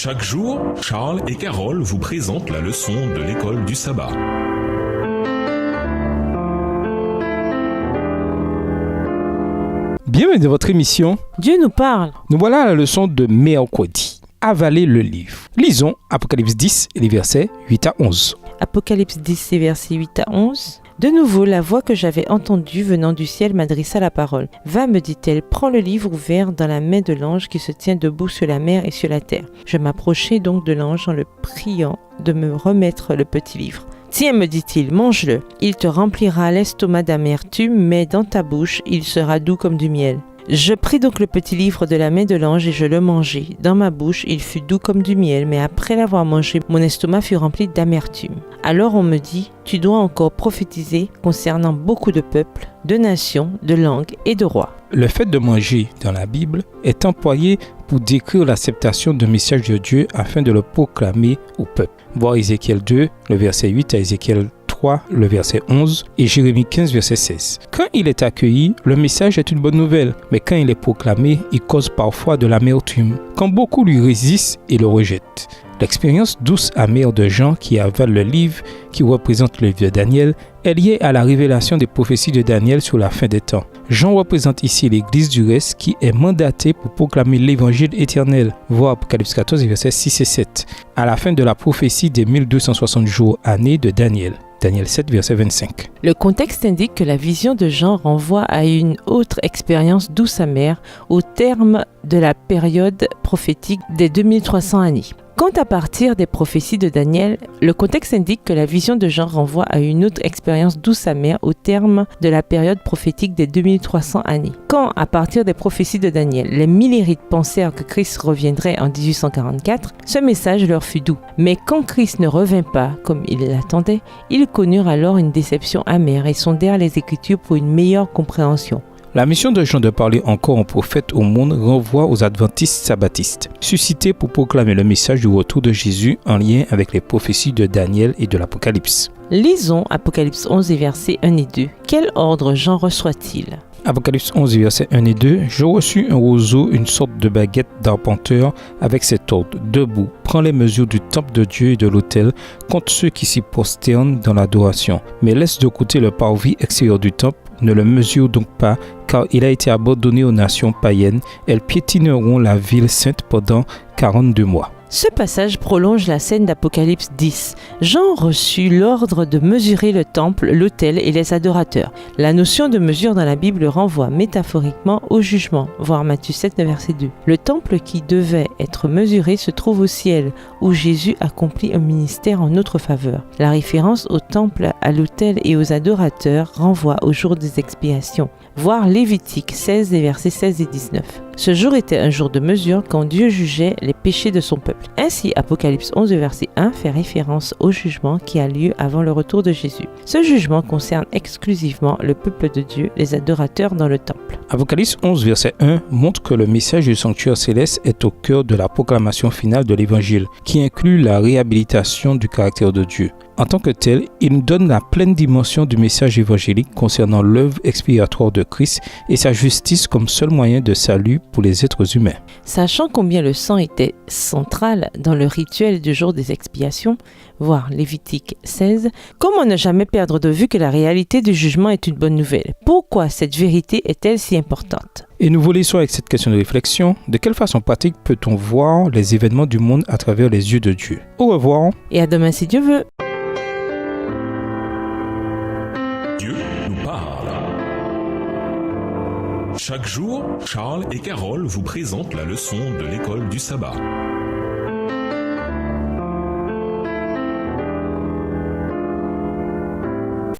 Chaque jour, Charles et Carole vous présentent la leçon de l'école du sabbat. Bienvenue dans votre émission. Dieu nous parle. Nous voilà à la leçon de mercredi. Avaler le livre. Lisons Apocalypse 10 et les versets 8 à 11. Apocalypse 10 et versets 8 à 11. De nouveau, la voix que j'avais entendue venant du ciel m'adressa la parole. Va, me dit-elle, prends le livre ouvert dans la main de l'ange qui se tient debout sur la mer et sur la terre. Je m'approchai donc de l'ange en le priant de me remettre le petit livre. Tiens, me dit-il, mange-le. Il te remplira l'estomac d'amertume, mais dans ta bouche, il sera doux comme du miel. Je pris donc le petit livre de la main de l'ange et je le mangeai. Dans ma bouche, il fut doux comme du miel, mais après l'avoir mangé, mon estomac fut rempli d'amertume. Alors on me dit, tu dois encore prophétiser concernant beaucoup de peuples, de nations, de langues et de rois. Le fait de manger dans la Bible est employé pour décrire l'acceptation d'un message de Dieu afin de le proclamer au peuple. Voir Ézéchiel 2, le verset 8 à Ézéchiel 3, le verset 11 et Jérémie 15, verset 16. Quand il est accueilli, le message est une bonne nouvelle, mais quand il est proclamé, il cause parfois de l'amertume, quand beaucoup lui résistent et le rejettent. L'expérience douce amère de Jean qui avale le livre qui représente le livre de Daniel est liée à la révélation des prophéties de Daniel sur la fin des temps. Jean représente ici l'Église du reste qui est mandatée pour proclamer l'évangile éternel, voir Apocalypse 14, versets 6 et 7, à la fin de la prophétie des 1260 jours années de Daniel. Daniel 7, verset 25. Le contexte indique que la vision de Jean renvoie à une autre expérience douce amère au terme de la période prophétique des 2300 années. Quant à partir des prophéties de Daniel, le contexte indique que la vision de Jean renvoie à une autre expérience douce amère au terme de la période prophétique des 2300 années. Quand, à partir des prophéties de Daniel, les millérites pensèrent que Christ reviendrait en 1844, ce message leur fut doux. Mais quand Christ ne revint pas, comme ils l'attendaient, ils connurent alors une déception amère et sondèrent les Écritures pour une meilleure compréhension. La mission de Jean de parler encore en prophète au monde renvoie aux adventistes sabbatistes, suscités pour proclamer le message du retour de Jésus en lien avec les prophéties de Daniel et de l'Apocalypse. Lisons Apocalypse 11 et versets 1 et 2. Quel ordre Jean reçoit-il ? Apocalypse 11, versets 1 et 2. Je reçus un roseau, une sorte de baguette d'arpenteur, avec cet ordre. Debout, prends les mesures du temple de Dieu et de l'autel, contre ceux qui s'y prosternent dans l'adoration. Mais laisse de côté le parvis extérieur du temple, ne le mesure donc pas, car il a été abandonné aux nations païennes. Elles piétineront la ville sainte pendant 42 mois. Ce passage prolonge la scène d'Apocalypse 10. Jean reçut l'ordre de mesurer le temple, l'autel et les adorateurs. La notion de mesure dans la Bible renvoie métaphoriquement au jugement, voir Matthieu 7, verset 2. Le temple qui devait être mesuré se trouve au ciel, où Jésus accomplit un ministère en notre faveur. La référence au temple, à l'autel et aux adorateurs renvoie au jour des expiations, voir Lévitique 16, versets 16 et 19. Ce jour était un jour de mesure quand Dieu jugeait les péchés de son peuple. Ainsi, Apocalypse 11, verset 1 fait référence au jugement qui a lieu avant le retour de Jésus. Ce jugement concerne exclusivement le peuple de Dieu, les adorateurs dans le temple. Apocalypse 11, verset 1 montre que le message du sanctuaire céleste est au cœur de la proclamation finale de l'Évangile, qui inclut la réhabilitation du caractère de Dieu. En tant que tel, il nous donne la pleine dimension du message évangélique concernant l'œuvre expiatoire de Christ et sa justice comme seul moyen de salut pour les êtres humains. Sachant combien le sang était central dans le rituel du jour des expiations, voir Lévitique 16, comment ne jamais perdre de vue que la réalité du jugement est une bonne nouvelle? Pourquoi cette vérité est-elle si importante? Et nous vous laissons avec cette question de réflexion. De quelle façon pratique peut-on voir les événements du monde à travers les yeux de Dieu? Au revoir. Et à demain si Dieu veut. Dieu nous parle. Chaque jour, Charles et Carole vous présentent la leçon de l'école du sabbat.